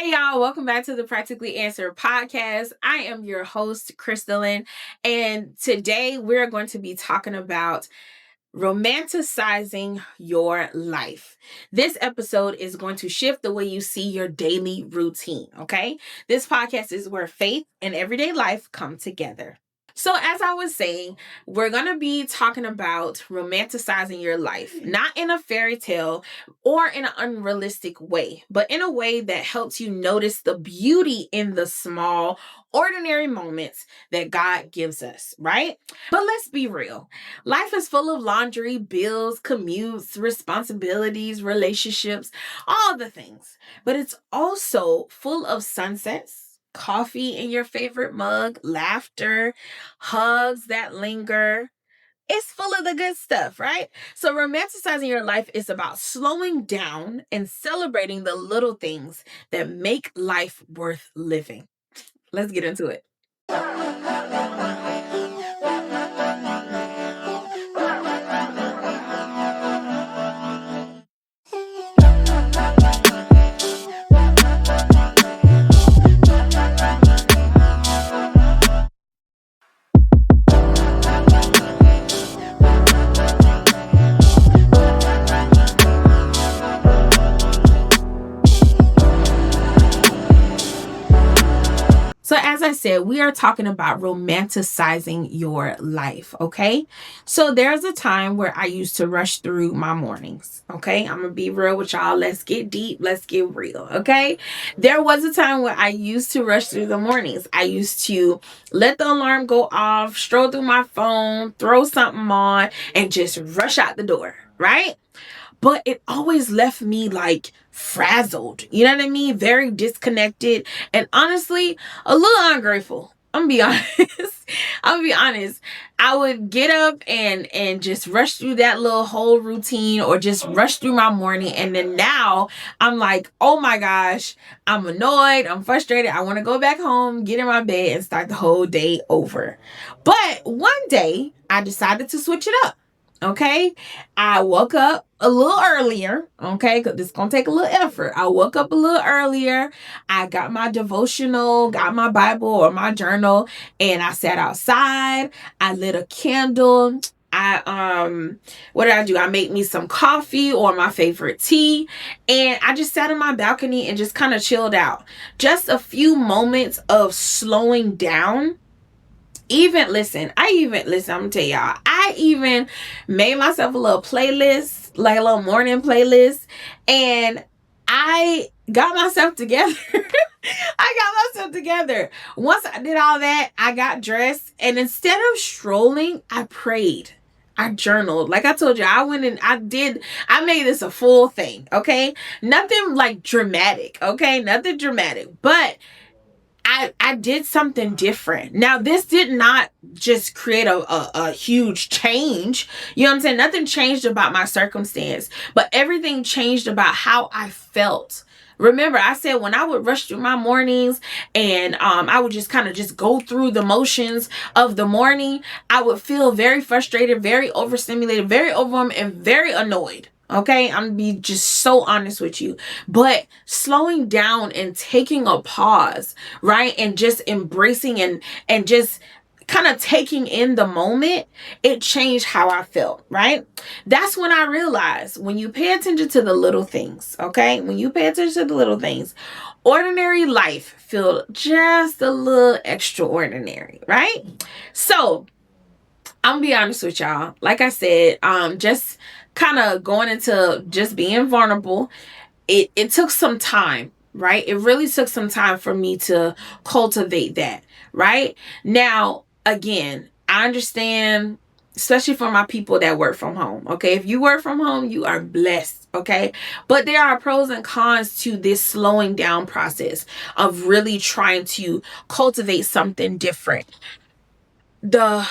Hi, y'all. Welcome back to the Practically Answer podcast. I am your host, Krystalin, and today we're going to be talking about romanticizing your life. This episode is going to shift the way you see your daily routine, okay? This podcast is where faith and everyday life come together. So, as I was saying, we're going to be talking about romanticizing your life, not in a fairy tale or in an unrealistic way, but in a way that helps you notice the beauty in the small, ordinary moments that God gives us, right? But let's be real. Life is full of laundry, bills, commutes, responsibilities, relationships, all the things. But it's also full of sunsets, coffee in your favorite mug, laughter, hugs that linger. It's full of the good stuff, right? So, romanticizing your life is about slowing down and celebrating the little things that make life worth living. Let's get into it. So, as I said, we are talking about romanticizing your life, okay? So, there's a time where I used to rush through my mornings, okay? I'm gonna be real with y'all. Let's get deep, let's get real, okay? There was a time where I used to rush through the mornings. I used to let the alarm go off, stroll through my phone, throw something on, and just rush out the door, right? But it always left me like frazzled. You know what I mean? Very disconnected and honestly a little ungrateful. I'm gonna be honest. I'm gonna be honest. I would get up and just rush through that little whole routine or just rush through my morning. And then now I'm like, oh my gosh, I'm annoyed, I'm frustrated. I want to go back home, get in my bed, and start the whole day over. But one day I decided to switch it up. Okay. I woke up a little earlier. Okay. Because this is going to take a little effort. I woke up a little earlier. I got my devotional, got my Bible or my journal, and I sat outside. I lit a candle. What did I do? I made me some coffee or my favorite tea, and I just sat on my balcony and just kind of chilled out. Just a few moments of slowing down. I'm gonna tell y'all, I even made myself a little playlist, like a little morning playlist, and I got myself together. I got myself together. Once I did all that, I got dressed, and instead of strolling, I prayed. I journaled. Like I told you, I went and I made this a full thing, okay? Nothing like dramatic, okay? Nothing dramatic, but I did something different. Now, this did not just create a huge change. You know what I'm saying? Nothing changed about my circumstance, but everything changed about how I felt. Remember, I said when I would rush through my mornings and I would just kind of just go through the motions of the morning, I would feel very frustrated, very overstimulated, very overwhelmed, and very annoyed. Okay, I'm gonna be just so honest with you. But slowing down and taking a pause, right? And just embracing and just kind of taking in the moment, it changed how I felt, right? That's when I realized when you pay attention to the little things, okay? When you pay attention to the little things, ordinary life feel just a little extraordinary, right? So I'm gonna be honest with y'all. Like I said, just kind of going into just being vulnerable. It took some time, right? It really took some time for me to cultivate that, right? Now, again, I understand, especially for my people that work from home. Okay, if you work from home, you are blessed. Okay, but there are pros and cons to this slowing down process of really trying to cultivate something different. The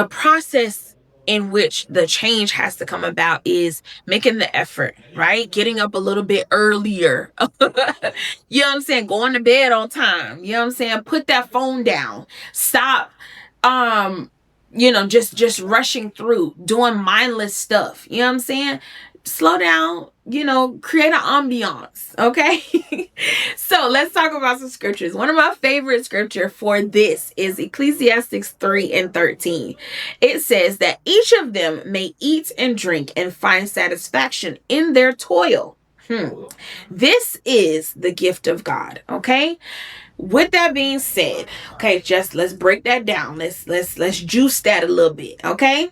process in which the change has to come about is making the effort, right? Getting up a little bit earlier. You know what I'm saying? Going to bed on time. You know what I'm saying? Put that phone down. Stop just rushing through, doing mindless stuff. You know what I'm saying? slow down, create an ambiance. Okay. So let's talk about some scriptures. One of my favorite scripture for this is Ecclesiastes 3:13. It says that each of them may eat and drink and find satisfaction in their toil. This is the gift of God. Okay. With that being said, okay, just let's break that down. Let's juice that a little bit. Okay.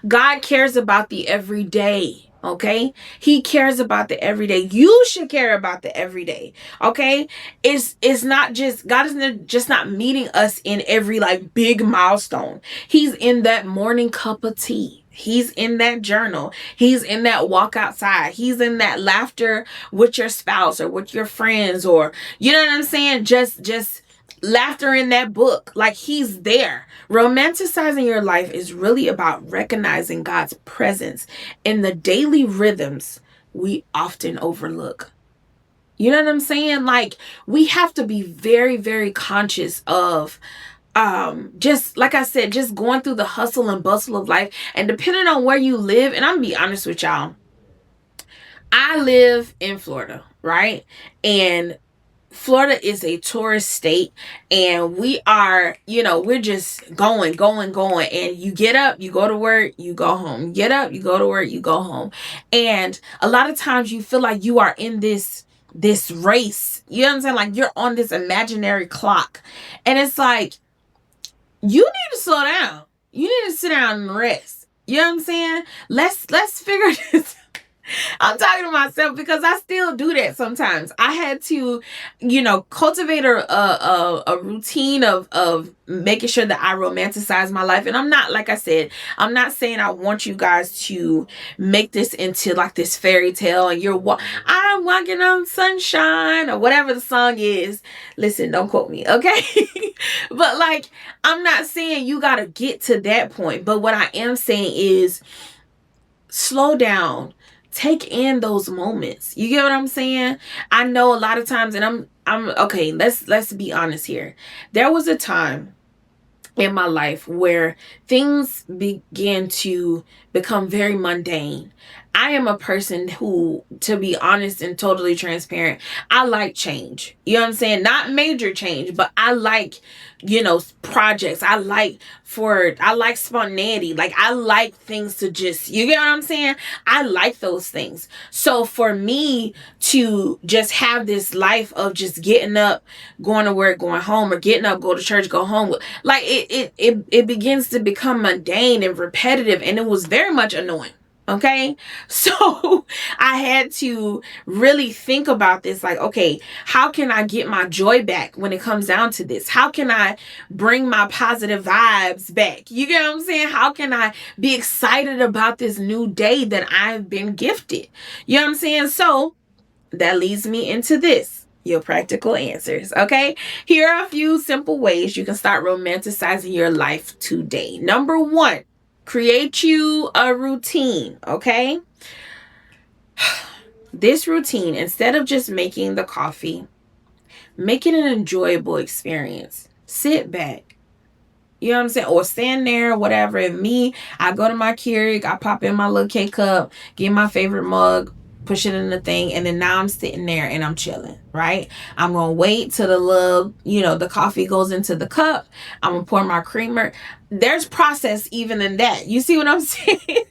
God cares about the everyday. Okay. He cares about the everyday. You should care about the everyday. Okay. It's not just, God isn't just not meeting us in every like big milestone. He's in that morning cup of tea. He's in that journal. He's in that walk outside. He's in that laughter with your spouse or with your friends, or you know what I'm saying? Just laughter in that book. Like, he's there. Romanticizing your life is really about recognizing God's presence in the daily rhythms we often overlook. You know what I'm saying? Like, we have to be very, very conscious of just like I said, just going through the hustle and bustle of life. And depending on where you live, and I'm gonna be honest with y'all, I live in Florida, right? And Florida is a tourist state, and we are, we're just going. And you get up, you go to work, you go home. You get up, you go to work, you go home. And a lot of times you feel like you are in this race. You know what I'm saying? Like, you're on this imaginary clock. And it's like, you need to slow down. You need to sit down and rest. You know what I'm saying? Let's figure this. I'm talking to myself because I still do that sometimes. I had to, cultivate a routine of making sure that I romanticize my life. And I'm not, like I said, I'm not saying I want you guys to make this into like this fairy tale and I'm walking on sunshine or whatever the song is. Listen, don't quote me, okay? But like, I'm not saying you got to get to that point. But what I am saying is slow down. Take in those moments. You get what I'm saying? I know a lot of times, and I'm okay, let's be honest here. There was a time in my life where things began to become very mundane. I am a person who, to be honest and totally transparent, I like change. You know what I'm saying? Not major change, but I like, projects. I like spontaneity. Like, I like things to just, you get what I'm saying? I like those things. So for me to just have this life of just getting up, going to work, going home, or getting up, go to church, go home, like it begins to become mundane and repetitive, and it was very much annoying. Okay. So I had to really think about this. Like, okay, how can I get my joy back when it comes down to this? How can I bring my positive vibes back? You get what I'm saying? How can I be excited about this new day that I've been gifted? You know what I'm saying? So that leads me into this. Your practical answers. Okay. Here are a few simple ways you can start romanticizing your life today. Number 1, create you a routine. Okay. This routine, instead of just making the coffee, make it an enjoyable experience. Sit back. You know what I'm saying? Or stand there, whatever. And me, I go to my Keurig, I pop in my little K-cup, get my favorite mug, push it in the thing, and then now I'm sitting there and I'm chilling, right? I'm going to wait till the coffee goes into the cup. I'm going to pour my creamer. There's process even in that. You see what I'm saying?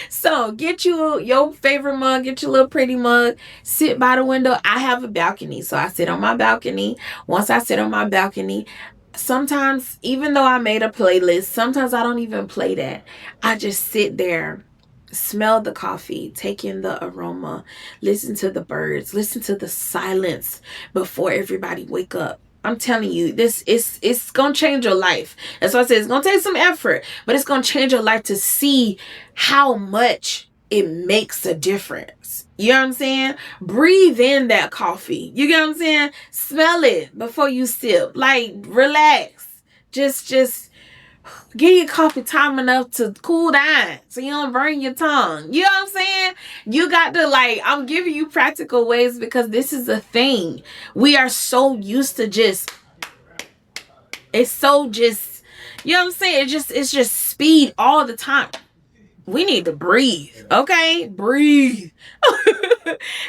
So get you your favorite mug, get your little pretty mug, sit by the window. I have a balcony, so I sit on my balcony. Once I sit on my balcony, sometimes, even though I made a playlist, sometimes I don't even play that. I just sit there, smell the coffee, take in the aroma, listen to the birds, listen to the silence before everybody wake up. I'm telling you, it's going to change your life. That's why I said it's going to take some effort, but it's going to change your life to see how much it makes a difference. You know what I'm saying? Breathe in that coffee. You get what I'm saying? Smell it before you sip. Like, relax. Just give your coffee time enough to cool down so you don't burn your tongue. You know what I'm saying? You got to, I'm giving you practical ways because this is a thing. We are so used to you know what I'm saying? It's just speed all the time. We need to breathe. Okay? Breathe.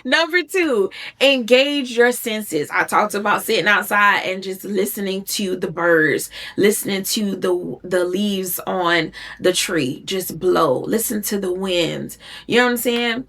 Number 2, engage your senses. I talked about sitting outside and just listening to the birds, listening to the leaves on the tree just blow. Listen to the wind. You know what I'm saying?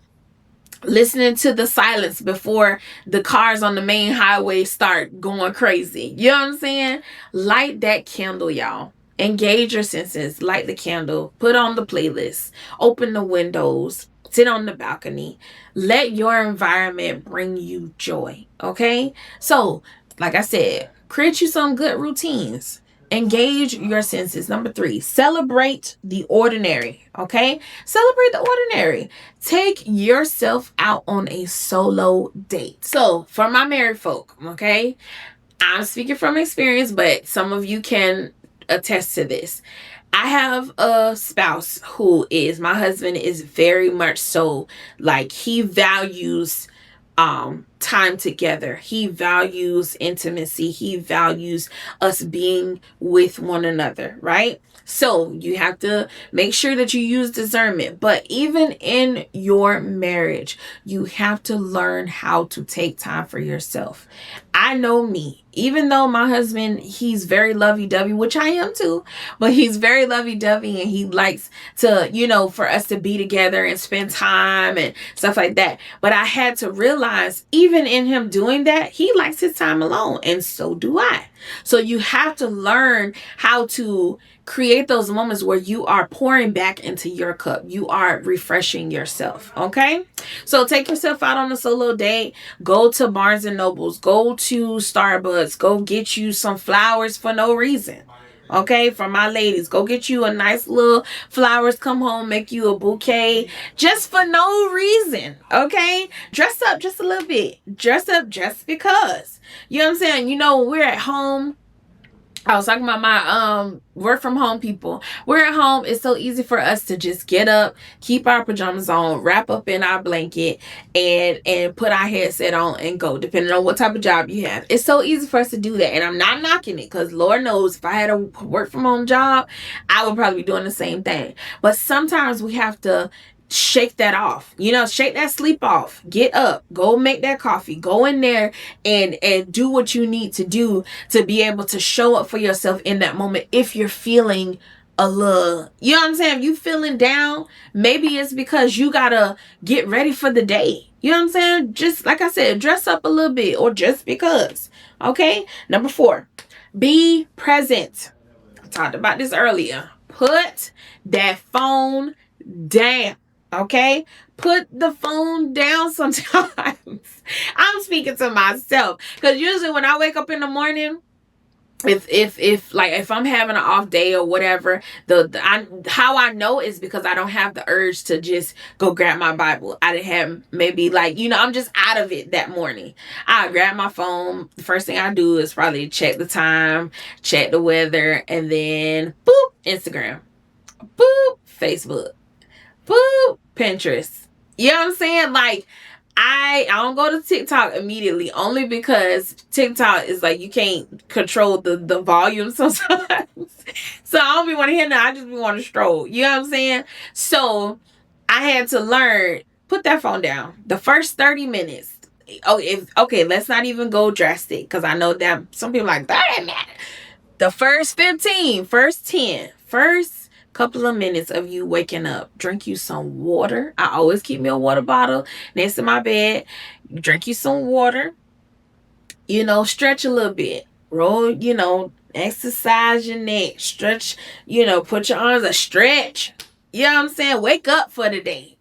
Listening to the silence before the cars on the main highway start going crazy. You know what I'm saying? Light that candle, y'all. Engage your senses. Light the candle. Put on the playlist. Open the windows. Sit on the balcony. Let your environment bring you joy. Okay? So, like I said, create you some good routines. Engage your senses. Number 3, celebrate the ordinary. Okay? Celebrate the ordinary. Take yourself out on a solo date. So, for my married folk, okay, I'm speaking from experience, but some of you can attest to this. I have a spouse who is, my husband is very much so like he values time together. He values intimacy. He values us being with one another, right? So you have to make sure that you use discernment. But even in your marriage, you have to learn how to take time for yourself. I know me. Even though my husband, he's very lovey-dovey, which I am too, but he's very lovey-dovey and he likes to, for us to be together and spend time and stuff like that. But I had to realize, even in him doing that, he likes his time alone, and so do I. So you have to learn how to create those moments where you are pouring back into your cup. You are refreshing yourself. Okay? So take yourself out on a solo date. Go to Barnes and Nobles. Go to Starbucks. Go get you some flowers for no reason. Okay, for my ladies, go get you a nice little flowers, come home, make you a bouquet just for no reason. Okay, dress up just a little bit. Dress up just because. You know what I'm saying? We're at home. I was talking about my work from home people. We're at home. It's so easy for us to just get up, keep our pajamas on, wrap up in our blanket, and put our headset on and go, depending on what type of job you have. It's so easy for us to do that. And I'm not knocking it, because Lord knows if I had a work from home job, I would probably be doing the same thing. But sometimes we have to shake that off, shake that sleep off. Get up, go make that coffee, go in there and do what you need to do to be able to show up for yourself in that moment. If you're feeling a little, you know what I'm saying, if you feeling down, maybe it's because you gotta get ready for the day. You know what I'm saying? Just like I said, dress up a little bit, or just because. Okay. Number 4, be present. I talked about this earlier. Put that phone down. Okay, put the phone down sometimes. I'm speaking to myself, because usually when I wake up in the morning, if I'm having an off day or whatever, how I know is because I don't have the urge to just go grab my Bible. I didn't have, maybe I'm just out of it that morning. I grab my phone. The first thing I do is probably check the time, check the weather, and then boop, Instagram, boop, Facebook, boop, Pinterest. You know what I'm saying? I don't go to TikTok immediately, only because TikTok is you can't control the volume sometimes. So I don't be want to hear that. I just be want to stroll. You know what I'm saying? So I had to learn, put that phone down. The first 30 minutes. Okay, let's not even go drastic, because I know that some people are like, 30 minutes. The first 15, first 10, first couple of minutes of you waking up, drink you some water. I always keep me a water bottle next to my bed. Drink you some water. Stretch a little bit. Roll, exercise your neck. Stretch, put your arms up. Stretch. You know what I'm saying? Wake up for the day.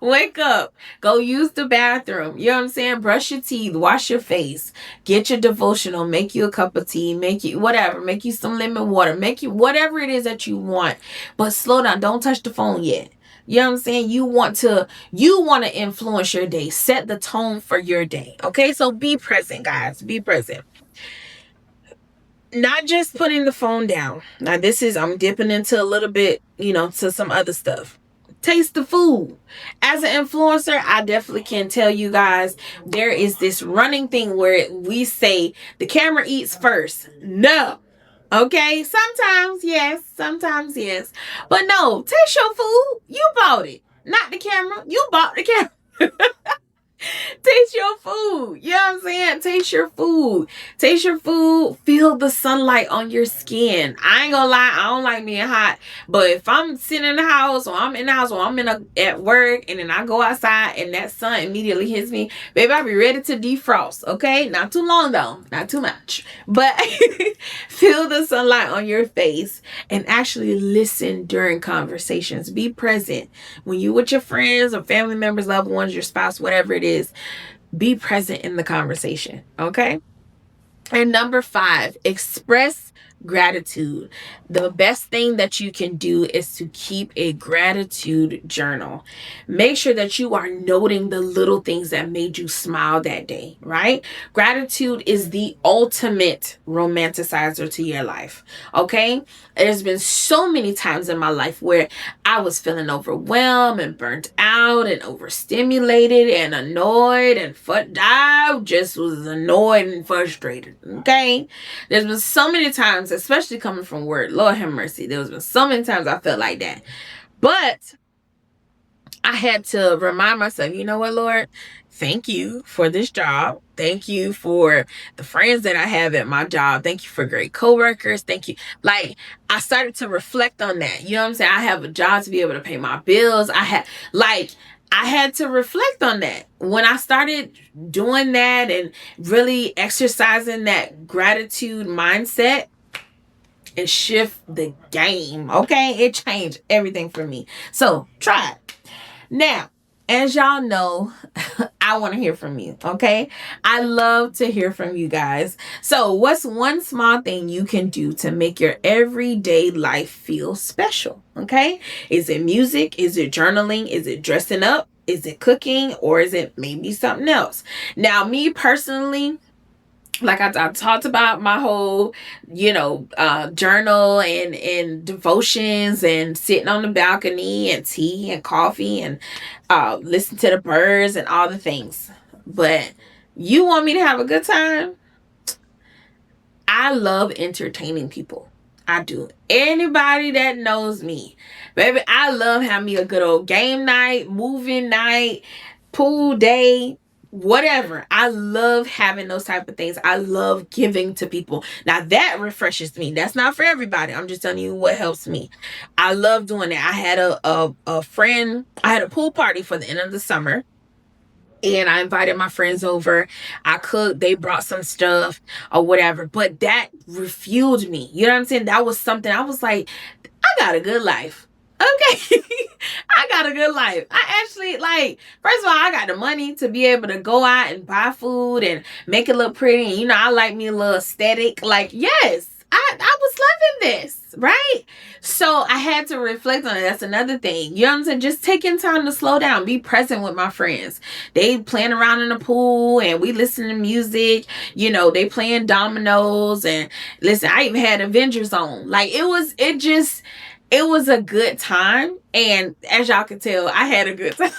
Wake up. Go use the bathroom. You know what I'm saying? Brush your teeth. Wash your face. Get your devotional. Make you a cup of tea. Make you whatever. Make you some lemon water. Make you whatever it is that you want. But slow down. Don't touch the phone yet. You know what I'm saying? You want to influence your day. Set the tone for your day. Okay? So be present, guys. Be present. Not just putting the phone down. Now I'm dipping into a little bit, to some other stuff. Taste the food. As an influencer, I definitely can tell you guys, there is this running thing where we say the camera eats first. No. Okay, sometimes yes, sometimes yes. But no, taste your food. You bought it, not the camera. You bought the camera. Taste your food. You know what I'm saying? Taste your food. Taste your food. Feel the sunlight on your skin. I ain't gonna lie, I don't like being hot. But if I'm sitting in the house or I'm in the house or at work and then I go outside and that sun immediately hits me, baby, I'll be ready to defrost. Okay? Not too long though. Not too much. But feel the sunlight on your face and actually listen during conversations. Be present. When you with your friends or family members, loved ones, your spouse, whatever it is, be present in the conversation. Okay. And number 5, express gratitude. The best thing that you can do is to keep a gratitude journal. Make sure that you are noting the little things that made you smile that day, right? Gratitude is the ultimate romanticizer to your life. Okay? There's been so many times in my life where I was feeling overwhelmed and burnt out and overstimulated and annoyed and I just was annoyed and frustrated. Okay? There's been so many times, especially coming from work, Lord have mercy, there's been so many times I felt like that. But I had to remind myself, you know what, Lord? Thank you for this job. Thank you for the friends that I have at my job. Thank you for great coworkers. Thank you. Like, I started to reflect on that. You know what I'm saying? I have a job to be able to pay my bills. I had to reflect on that. When I started doing that and really exercising that gratitude mindset, it shift the game. Okay? It changed everything for me. So try it. Now, as y'all know, I want to hear from you, okay? I love to hear from you guys. So, what's one small thing you can do to make your everyday life feel special, okay? Is it music? Is it journaling? Is it dressing up? Is it cooking? Or is it maybe something else? Now, me personally, like I talked about my whole, journal and devotions and sitting on the balcony and tea and coffee and listen to the birds and all the things. But you want me to have a good time? I love entertaining people. I do. Anybody that knows me, baby, I love having me a good old game night, movie night, pool day, whatever. I love having those type of things. I love giving to people. Now that refreshes me. That's not for everybody. I'm just telling you what helps me. I love doing that. I had a friend. I had a pool party for the end of the summer. And I invited my friends over. I cooked. They brought some stuff or whatever. But that refueled me. You know what I'm saying? That was something I was like, I got a good life. Okay. I got a good life. I actually, first of all, I got the money to be able to go out and buy food and make it look pretty. And, I like me a little aesthetic. Yes, I was loving this, right? So I had to reflect on it. That's another thing. You know what I'm saying? Just taking time to slow down, be present with my friends. They playing around in the pool and we listen to music. They playing dominoes and listen, I even had Avengers on. It was a good time. And as y'all can tell, I had a good time.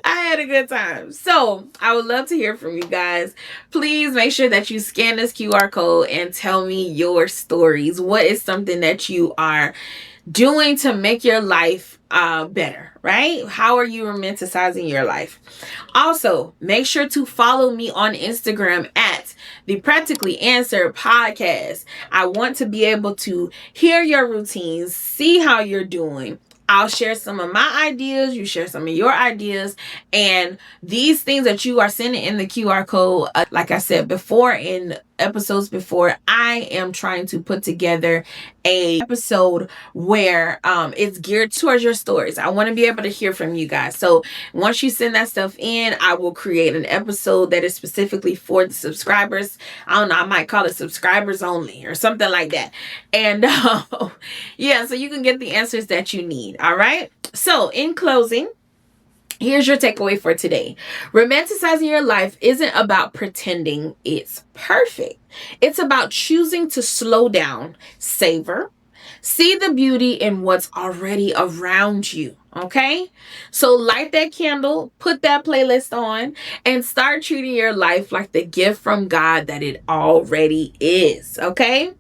I had a good time. So I would love to hear from you guys. Please make sure that you scan this QR code and tell me your stories. What is something that you are doing to make your life better, right? How are you romanticizing your life? Also, make sure to follow me on Instagram at the Practically Answered Podcast. I want to be able to hear your routines, see how you're doing. I'll share some of my ideas. You share some of your ideas. And these things that you are sending in the QR code, like I said before in episodes before, I am trying to put together a episode where it's geared towards your stories. I want to be able to hear from you guys. So once you send that stuff in, I will create an episode that is specifically for the subscribers. I don't know, I might call it subscribers only or something like that. And yeah, so you can get the answers that you need. All right. So in closing, here's your takeaway for today. Romanticizing your life isn't about pretending it's perfect. It's about choosing to slow down, savor, see the beauty in what's already around you. Okay? So light that candle, put that playlist on, and start treating your life like the gift from God that it already is. Okay?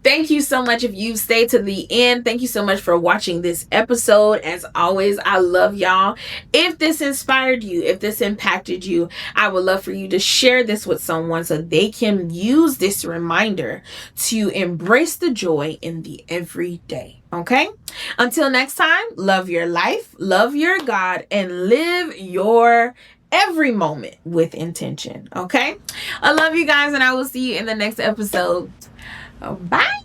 Thank you so much if you stayed to the end. Thank you so much for watching this episode. As always, I love y'all. If this inspired you, if this impacted you, I would love for you to share this with someone so they can use this reminder to embrace the joy in the everyday. Okay? Until next time, love your life, love your God, and live your every moment with intention. Okay? I love you guys, and I will see you in the next episode. Bye.